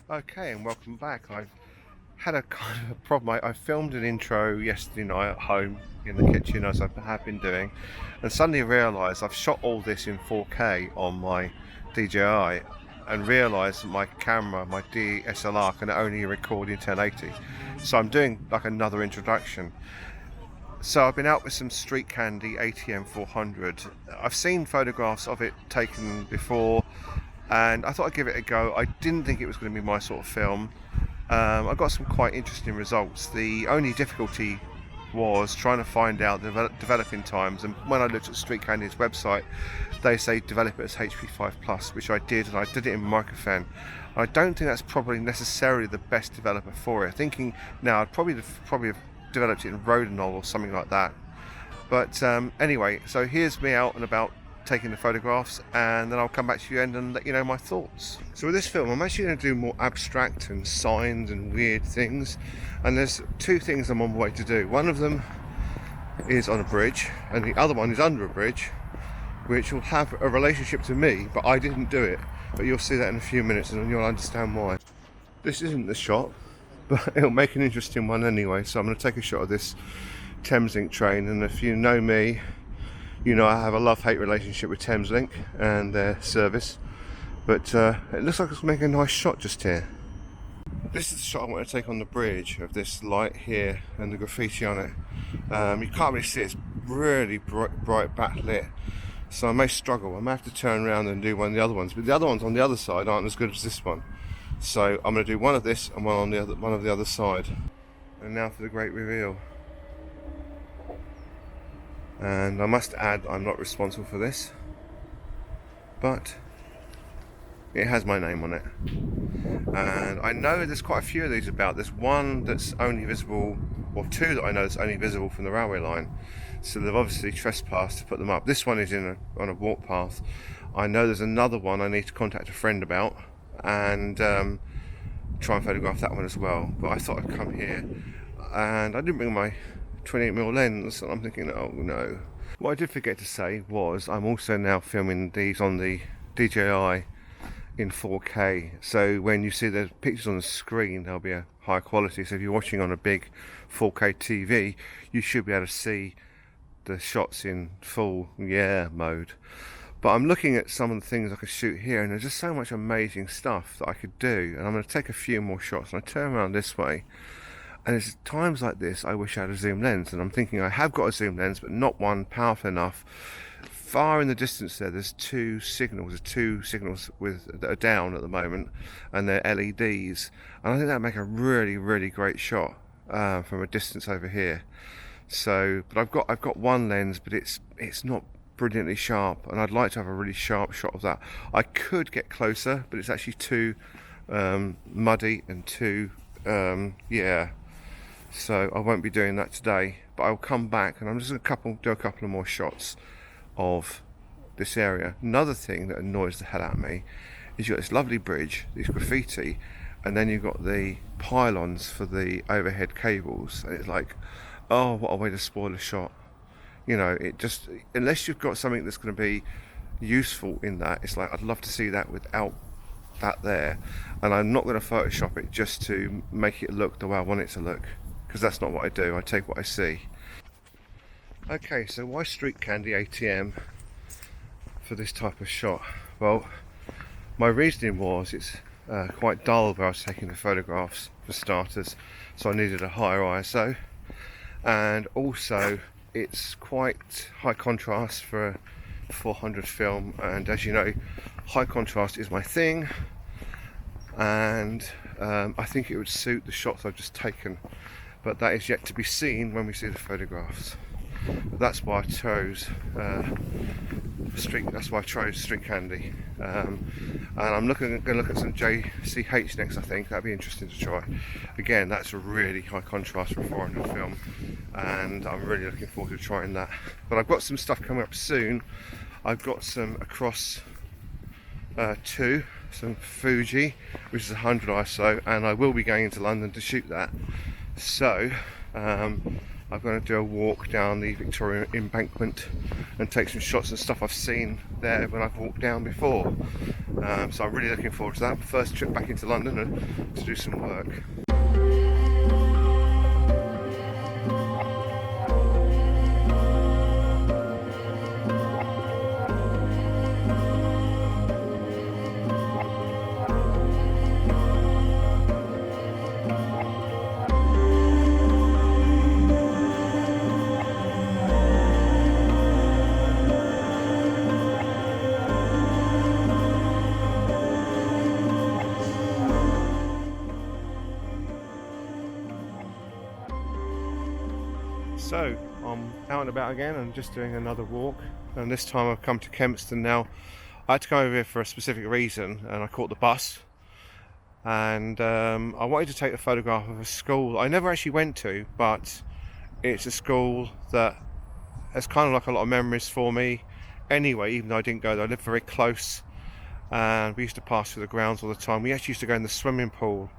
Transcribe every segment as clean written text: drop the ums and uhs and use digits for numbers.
Okay, and welcome back. I've had a kind of a problem. I filmed an intro yesterday night at home in the kitchen, as I have been doing, and suddenly realised I've shot all this in 4K on my DJI and realised that my camera, my DSLR, can only record in 1080. So I'm doing like another introduction. So I've been out with some Street Candy ATM 400. I've seen photographs of it taken before, and I thought I'd give it a go. I didn't think it was going to be my sort of film. I got some quite interesting results. The only difficulty was trying to find out the developing times, and when I looked at Street Candy's website, they say develop it as HP5+, which I did, and I did it in microfan. I don't think that's probably necessarily the best developer for it. Thinking now, I'd probably have developed it in Rodinol or something like that. But anyway, so here's me out and about taking the photographs, and then I'll come back to you and let you know my thoughts. So with this film, I'm actually going to do more abstract and signs and weird things, and there's two things I'm on my way to do. One of them is on a bridge, and the other one is under a bridge, which will have a relationship to me, but I didn't do it. But you'll see that in a few minutes and you'll understand why. This isn't the shot, but it'll make an interesting one anyway. So I'm going to take a shot of this Thameslink train, and if you know me, you know I have a love-hate relationship with Thameslink and their service, but it looks like it's making a nice shot just here. This is the shot I want to take on the bridge, of this light here and the graffiti on it. You can't really see it, it's really bright backlit, so I may struggle. I may have to turn around and do one of the other ones, but the other ones on the other side aren't as good as this one. So I'm going to do one of this and one of the other side. And now for the great reveal. And I must add, I'm not responsible for this, but it has my name on it. And I know there's quite a few of these about. There's one that's only visible, or two that I know that's only visible from the railway line. So they've obviously trespassed to put them up. This one is on a walk path. I know there's another one I need to contact a friend about and try and photograph that one as well. But I thought I'd come here, and I didn't bring my 28mm lens, and I'm thinking, oh no. What I did forget to say was I'm also now filming these on the DJI in 4K, so when you see the pictures on the screen, they'll be a high quality. So if you're watching on a big 4K TV, you should be able to see the shots in full mode. But I'm looking at some of the things I could shoot here, and there's just so much amazing stuff that I could do, and I'm going to take a few more shots. And I turn around this way, and it's times like this I wish I had a zoom lens, and I'm thinking I have got a zoom lens, but not one powerful enough. Far in the distance there's two signals that are down at the moment, and they're LEDs, and I think that'd make a really great shot from a distance over here. So, but I've got one lens, but it's not brilliantly sharp, and I'd like to have a really sharp shot of that. I could get closer, but it's actually too muddy and too so I won't be doing that today, but I'll come back and I'm just going to do a couple of more shots of this area. Another thing that annoys the hell out of me is you've got this lovely bridge, this graffiti, and then you've got the pylons for the overhead cables, and it's like, oh, what a way to spoil a shot. You know, it just, unless you've got something that's going to be useful in that, it's like, I'd love to see that without that there, and I'm not going to Photoshop it just to make it look the way I want it to look, because that's not what I do. I take what I see. Okay, so why Street Candy ATM for this type of shot? Well, my reasoning was it's quite dull where I was taking the photographs, for starters, so I needed a higher ISO, and also it's quite high contrast for a 400 film, and as you know, high contrast is my thing, and I think it would suit the shots I've just taken, but that is yet to be seen when we see the photographs. But that's why I chose Street Candy, and I'm going to look at some JCH next. I think that'd be interesting to try. Again, that's a really high contrast for a 400 film, and I'm really looking forward to trying that. But I've got some stuff coming up soon. I've got some across 2, some Fuji, which is 100 ISO, and I will be going into London to shoot that. So I'm going to do a walk down the Victoria Embankment and take some shots of stuff I've seen there when I've walked down before. So I'm really looking forward to that. First trip back into London and to do some work. So I'm out and about again and just doing another walk, and this time I've come to Kempston. Now I had to come over here for a specific reason, and I caught the bus, and I wanted to take a photograph of a school I never actually went to, but it's a school that has kind of like a lot of memories for me anyway, even though I didn't go there. I live very close and we used to pass through the grounds all the time. We actually used to go in the swimming pool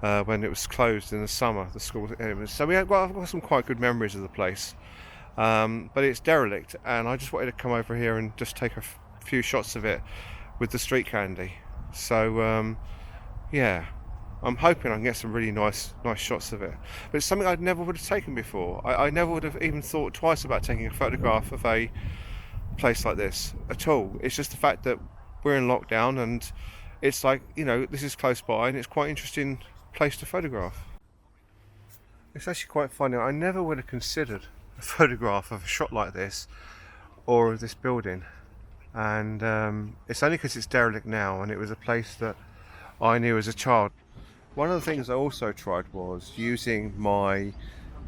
when it was closed in the summer, the school. So I've got some quite good memories of the place, but it's derelict, and I just wanted to come over here and just take a few shots of it with the street candy. So yeah, I'm hoping I can get some really nice shots of it. But it's something I never would have taken before. I never would have even thought twice about taking a photograph of a place like this at all. It's just the fact that we're in lockdown, and it's like, you know, this is close by and it's quite interesting place to photograph. It's actually quite funny. I never would have considered a photograph of a shot like this or of this building, and it's only because it's derelict now, and it was a place that I knew as a child. One of the things I also tried was using my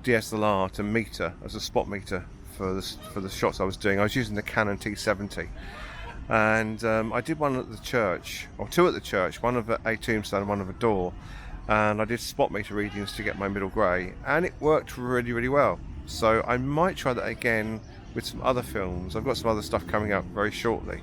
DSLR to meter as a spot meter for the shots I was doing. I was using the Canon T70, and I did one at the church, or two at the church, one of a tombstone and one of a door, and I did spot meter readings to get my middle grey, and it worked really well. So I might try that again with some other films. I've got some other stuff coming up very shortly.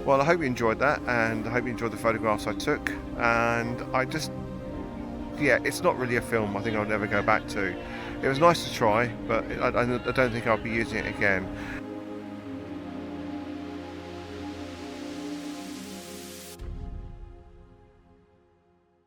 Well, I hope you enjoyed that, and I hope you enjoyed the photographs I took, and yeah, it's not really a film I think I'll never go back to. It was nice to try, but I don't think I'll be using it again.